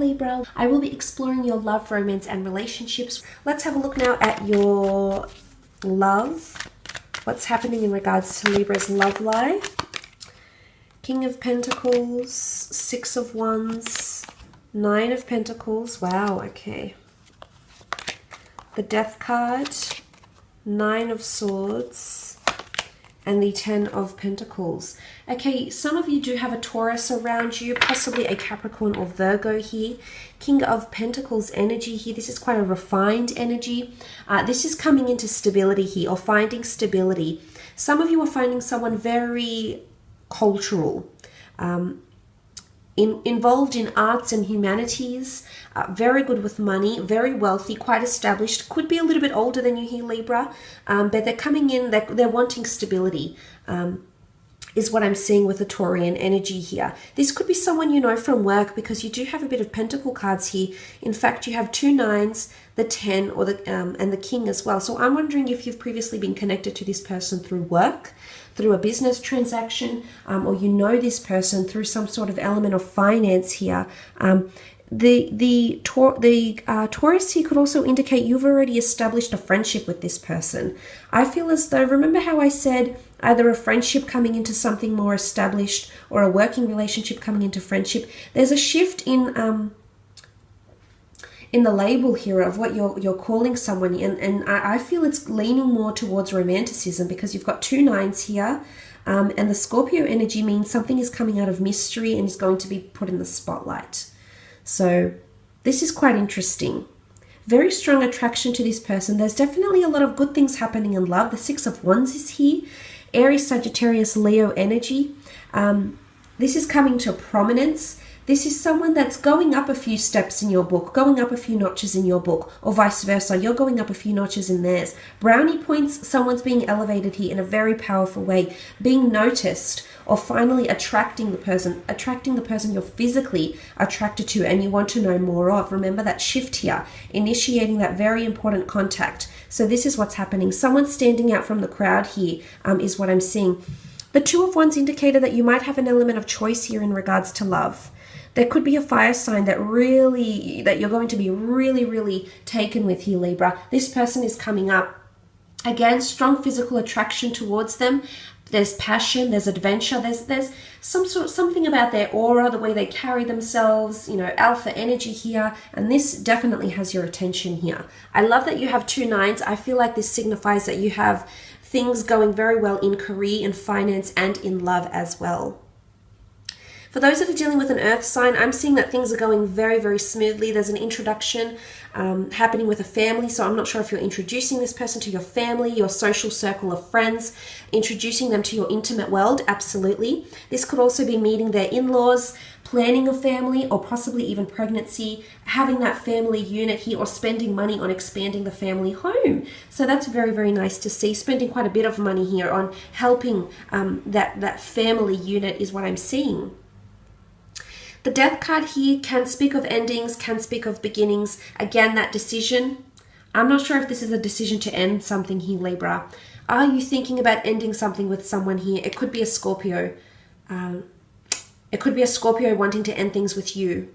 Libra. I will be exploring your love, romance, and relationships. Let's have a look now at your love. What's happening in regards to Libra's love life? King of Pentacles, Six of Wands, Nine of Pentacles. Wow, okay. The Death card, Nine of Swords, and the Ten of Pentacles. Okay, some of you do have a Taurus around you, possibly a Capricorn or Virgo here. King of Pentacles energy here. This is quite a refined energy. This is coming into stability here, or finding stability. Some of you are finding someone very cultural, involved in arts and humanities, very good with money, very wealthy, quite established, could be a little bit older than you here, Libra, but they're coming in, they're wanting stability, is what I'm seeing with the Taurian energy here. This could be someone you know from work, because you do have a bit of Pentacle cards here. In fact, you have 2 nines, the 10, or the and the King as well. So I'm wondering if you've previously been connected to this person through work, through a business transaction, or you know this person through some sort of element of finance here. The Taurus here could also indicate you've already established a friendship with this person. I feel as though, remember how I said either a friendship coming into something more established, or a working relationship coming into friendship? There's a shift in the label here of what you're calling someone, and I feel it's leaning more towards romanticism, because you've got 2 nines here, and the Scorpio energy means something is coming out of mystery and is going to be put in the spotlight. So this is quite interesting. Very strong attraction to this person. There's definitely a lot of good things happening in love. The Six of Wands is here. Aries, Sagittarius, Leo energy. This is coming to prominence. This is someone that's going up a few steps in your book, going up a few notches in your book, or vice versa. You're going up a few notches in theirs. Brownie points, someone's being elevated here in a very powerful way, being noticed, or finally attracting the person you're physically attracted to and you want to know more of. Remember that shift here, initiating that very important contact. So this is what's happening. Someone standing out from the crowd here is what I'm seeing. The Two of Wands indicator that you might have an element of choice here in regards to love. There could be a fire sign that you're going to be really taken with here, Libra. This person is coming up. Again, strong physical attraction towards them. There's passion, there's adventure, there's something about their aura, the way they carry themselves, you know, alpha energy here, and this definitely has your attention here. I love that you have 2 nines. I feel like this signifies that you have things going very well in career, in finance, and in love as well. For those that are dealing with an earth sign, I'm seeing that things are going very smoothly. There's an introduction happening with a family. So I'm not sure if you're introducing this person to your family, your social circle of friends, introducing them to your intimate world. Absolutely. This could also be meeting their in-laws, planning a family, or possibly even pregnancy, having that family unit here, or spending money on expanding the family home. So that's very nice to see. Spending quite a bit of money here on helping that family unit is what I'm seeing. The Death card here can speak of endings, can speak of beginnings. Again, that decision. I'm not sure if this is a decision to end something here, Libra. Are you thinking about ending something with someone here? It could be a Scorpio. It could be a Scorpio wanting to end things with you.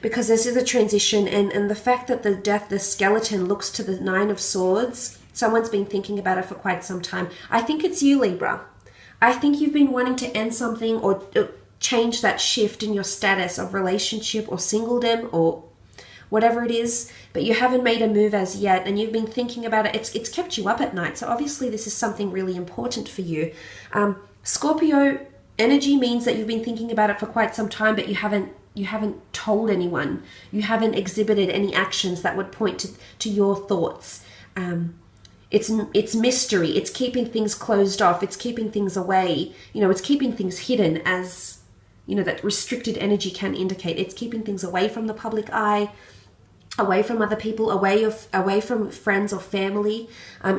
Because this is a transition, and the fact that the skeleton looks to the 9 of Swords, someone's been thinking about it for quite some time. I think it's you, Libra. I think you've been wanting to end something, or change that shift in your status of relationship or singledom or whatever it is, but you haven't made a move as yet, and you've been thinking about it. It's kept you up at night. So obviously this is something really important for you. Scorpio energy means that you've been thinking about it for quite some time, but you haven't told anyone. You haven't exhibited any actions that would point to your thoughts. It's mystery. It's keeping things closed off. It's keeping things away. You know, it's keeping things hidden, as you know, that restricted energy can indicate. It's keeping things away from the public eye, away from other people, away from friends or family,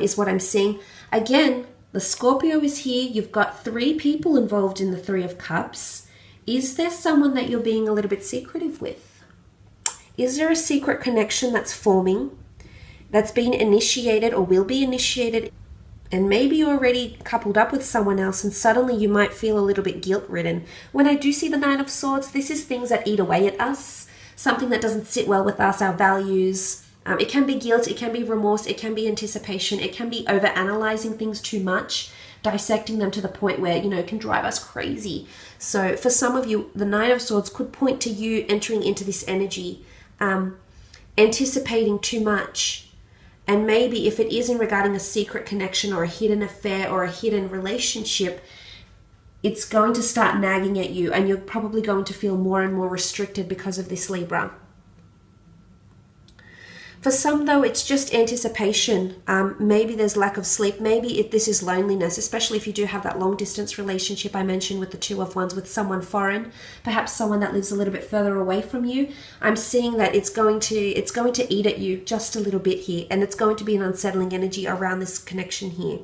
is what I'm seeing. Again, the Scorpio is here. You've got 3 people involved in the 3 of Cups. Is there someone that you're being a little bit secretive with? Is there a secret connection that's forming, that's been initiated or will be initiated And maybe you're already coupled up with someone else and suddenly you might feel a little bit guilt-ridden. When I do see the Nine of Swords, this is things that eat away at us, something that doesn't sit well with us, our values. It can be guilt, it can be remorse, it can be anticipation, it can be over-analyzing things too much, dissecting them to the point where, you know, it can drive us crazy. So for some of you, the Nine of Swords could point to you entering into this energy, anticipating too much. And maybe if it isn't regarding a secret connection or a hidden affair or a hidden relationship, it's going to start nagging at you and you're probably going to feel more and more restricted because of this, Libra. For some, though, it's just anticipation. Maybe there's lack of sleep. Maybe this is loneliness, especially if you do have that long-distance relationship I mentioned with the Two of Wands with someone foreign, perhaps someone that lives a little bit further away from you. I'm seeing that it's going to eat at you just a little bit here, and it's going to be an unsettling energy around this connection here.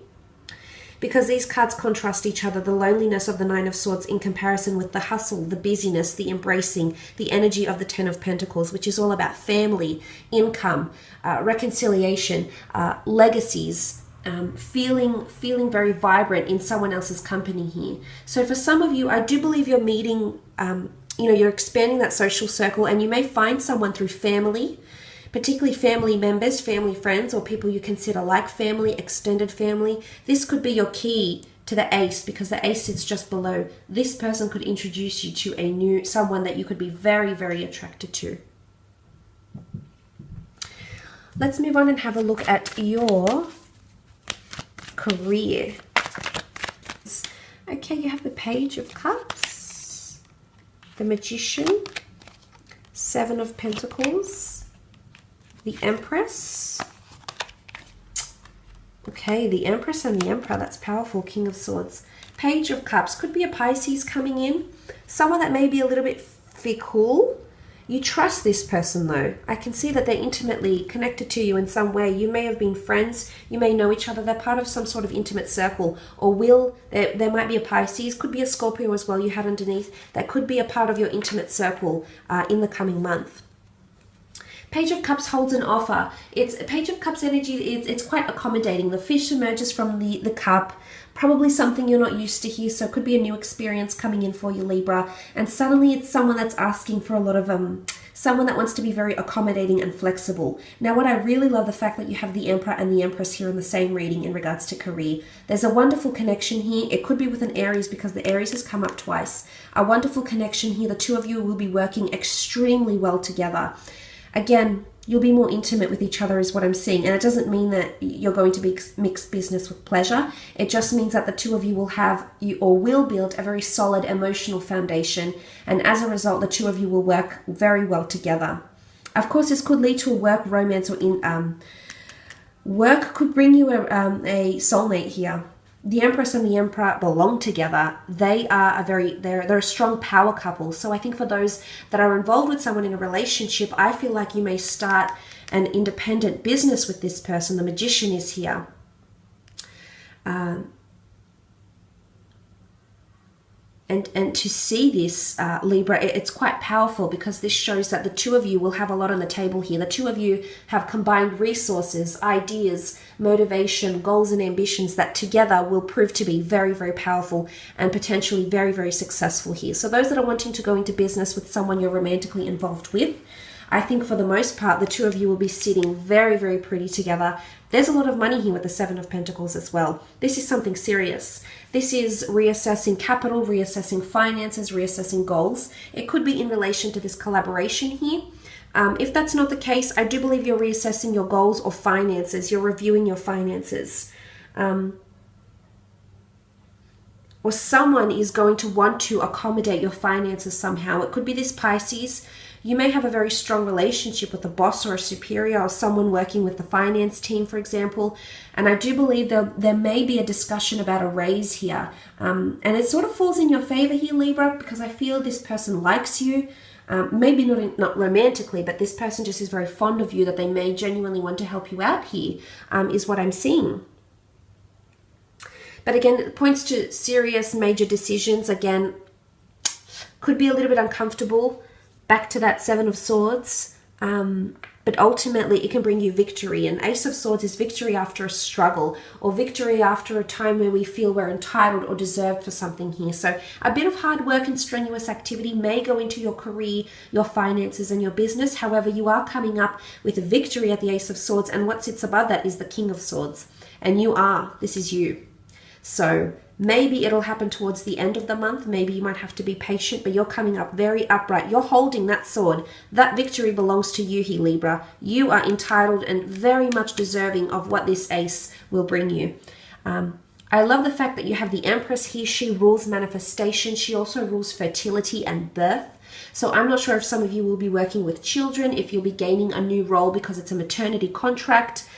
Because these cards contrast each other, the loneliness of the Nine of Swords in comparison with the hustle, the busyness, the embracing, the energy of the Ten of Pentacles, which is all about family, income, reconciliation, legacies, feeling very vibrant in someone else's company here. So for some of you, I do believe you're meeting, you're expanding that social circle, and you may find someone through family, particularly family members, family friends, or people you consider like family, extended family. This could be your key to the Ace, because the Ace sits just below. This person could introduce you to someone that you could be very, very attracted to. Let's move on and have a look at your career. Okay, you have the Page of Cups, the Magician, Seven of Pentacles, the Empress. Okay, the Empress and the Emperor, that's powerful. King of Swords. Page of Cups, could be a Pisces coming in. Someone that may be a little bit fickle. You trust this person though. I can see that they're intimately connected to you in some way. You may have been friends. You may know each other. They're part of some sort of intimate circle. Or there might be a Pisces, could be a Scorpio as well you had underneath. That could be a part of your intimate circle in the coming month. Page of Cups holds an offer. It's Page of Cups energy. It's quite accommodating. The fish emerges from the cup. Probably something you're not used to here, so it could be a new experience coming in for you, Libra. And suddenly it's someone that's asking for a lot of someone that wants to be very accommodating and flexible. Now, what I really love, the fact that you have the Emperor and the Empress here in the same reading in regards to career. There's a wonderful connection here. It could be with an Aries, because the Aries has come up twice. A wonderful connection here. The two of you will be working extremely well together. Again, you'll be more intimate with each other is what I'm seeing. And it doesn't mean that you're going to mix business with pleasure. It just means that the two of you will build a very solid emotional foundation. And as a result, the two of you will work very well together. Of course, this could lead to a work romance, or work could bring you a soulmate here. The Empress and the Emperor belong together. They are they're a strong power couple. So I think for those that are involved with someone in a relationship, I feel like you may start an independent business with this person. The Magician is here. And to see this, Libra, it's quite powerful, because this shows that the two of you will have a lot on the table here. The two of you have combined resources, ideas, motivation, goals and ambitions that together will prove to be very, very powerful and potentially very, very successful here. So those that are wanting to go into business with someone you're romantically involved with, I think for the most part, the two of you will be sitting very, very pretty together. There's a lot of money here with the Seven of Pentacles as well. This is something serious. This is reassessing capital, reassessing finances, reassessing goals. It could be in relation to this collaboration here. If that's not the case, I do believe you're reassessing your goals or finances. You're reviewing your finances. Or someone is going to want to accommodate your finances somehow. It could be this Pisces. You may have a very strong relationship with a boss or a superior, or someone working with the finance team, for example. And I do believe there may be a discussion about a raise here. And it sort of falls in your favor here, Libra, because I feel this person likes you. Maybe not romantically, but this person just is very fond of you, that they may genuinely want to help you out here, is what I'm seeing. But again, it points to serious major decisions. Again, could be a little bit uncomfortable. Back to that Seven of Swords. but ultimately it can bring you victory. And Ace of Swords is victory after a struggle, or victory after a time where we feel we're entitled or deserved for something here. So a bit of hard work and strenuous activity may go into your career, your finances, and your business. However, you are coming up with a victory at the Ace of Swords, and what sits above that is the King of Swords. And this is you. So maybe it'll happen towards the end of the month. Maybe you might have to be patient, but you're coming up very upright. You're holding that sword. That victory belongs to you here, Libra. You are entitled and very much deserving of what this ace will bring you. I love the fact that you have the Empress here. She rules manifestation. She also rules fertility and birth. So I'm not sure if some of you will be working with children, if you'll be gaining a new role because it's a maternity contract,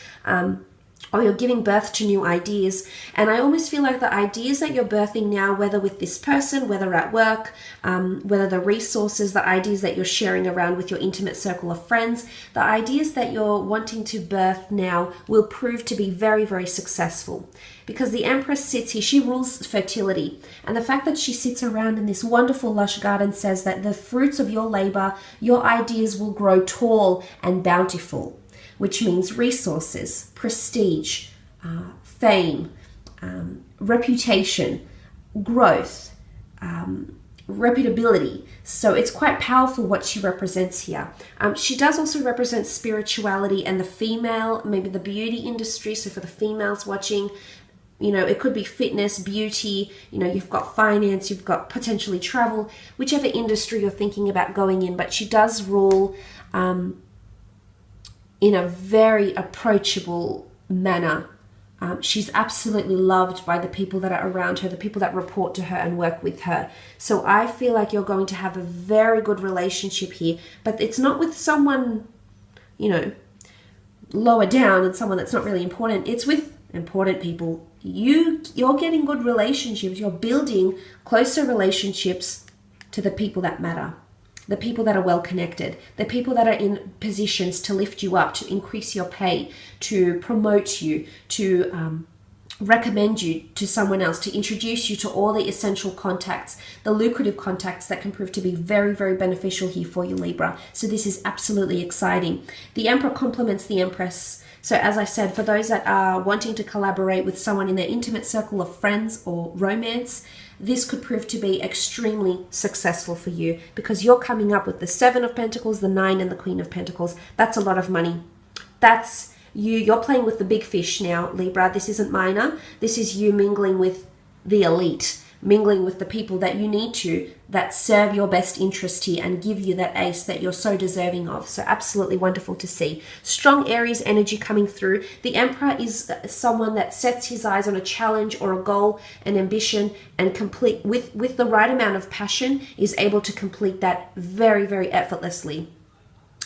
or you're giving birth to new ideas. And I almost feel like the ideas that you're birthing now, whether with this person, whether at work, whether the resources, the ideas that you're sharing around with your intimate circle of friends, the ideas that you're wanting to birth now will prove to be very, very successful. Because the Empress sits here, she rules fertility. And the fact that she sits around in this wonderful lush garden says that the fruits of your labor, your ideas will grow tall and bountiful, which means resources, prestige, fame, reputation, growth, reputability. So it's quite powerful what she represents here. She does also represent spirituality and the female, maybe the beauty industry. So for the females watching, it could be fitness, beauty, you've got finance, you've got potentially travel, whichever industry you're thinking about going in. But she does rule in a very approachable manner. She's absolutely loved by the people that are around her, the people that report to her and work with her. So I feel like you're going to have a very good relationship here, but it's not with someone, lower down and someone that's not really important. It's with important people. You're getting good relationships. You're building closer relationships to the people that matter. The people that are well connected, the people that are in positions to lift you up, to increase your pay, to promote you, to recommend you to someone else, to introduce you to all the essential contacts, the lucrative contacts that can prove to be very, very beneficial here for you, Libra. So this is absolutely exciting. The Emperor complements the Empress. So as I said, for those that are wanting to collaborate with someone in their intimate circle of friends or romance, this could prove to be extremely successful for you because you're coming up with the 7 of Pentacles, the 9 and the Queen of Pentacles. That's a lot of money. That's you. You're playing with the big fish now, Libra. This isn't minor. This is you mingling with the elite, mingling with the people that you need to, that serve your best interest here and give you that ace that you're so deserving of. So absolutely wonderful to see. Strong Aries energy coming through. The Emperor is someone that sets his eyes on a challenge or a goal, an ambition, and complete with the right amount of passion is able to complete that very, very effortlessly.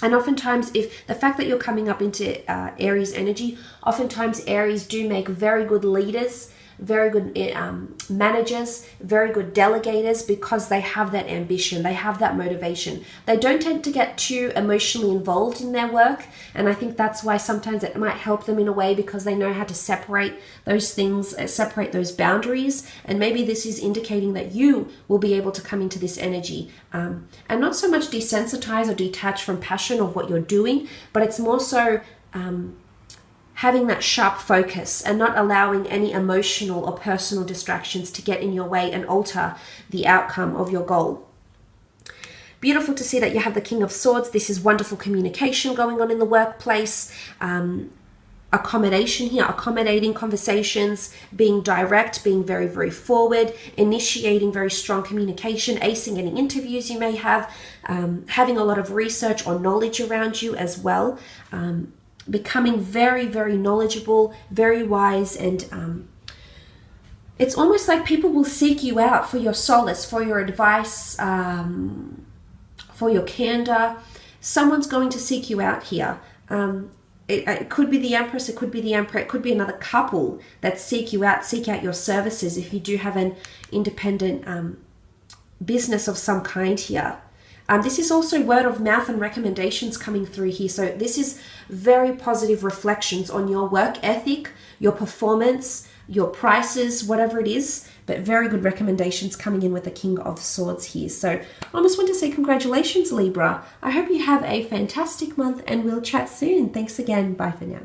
And oftentimes, if the fact that you're coming up into Aries energy, oftentimes Aries do make very good leaders, very good managers, very good delegators, because they have that ambition, they have that motivation. They don't tend to get too emotionally involved in their work, and I think that's why sometimes it might help them in a way, because they know how to separate those things, separate those boundaries. And maybe this is indicating that you will be able to come into this energy and not so much desensitize or detach from passion of what you're doing, but it's more so having that sharp focus and not allowing any emotional or personal distractions to get in your way and alter the outcome of your goal. Beautiful to see that you have the King of Swords. This is wonderful communication going on in the workplace. Accommodation here, accommodating conversations, being direct, being very, very forward, initiating very strong communication, acing any interviews you may have, having a lot of research or knowledge around you as well. Becoming very, very knowledgeable, very wise, and it's almost like people will seek you out for your solace, for your advice, for your candor. Someone's going to seek you out here. It could be the Empress, it could be the Emperor, it could be another couple that seek you out, seek out your services if you do have an independent business of some kind here. This is also word of mouth and recommendations coming through here. So this is very positive reflections on your work ethic, your performance, your prices, whatever it is. But very good recommendations coming in with the King of Swords here. So I almost want to say congratulations, Libra. I hope you have a fantastic month and we'll chat soon. Thanks again. Bye for now.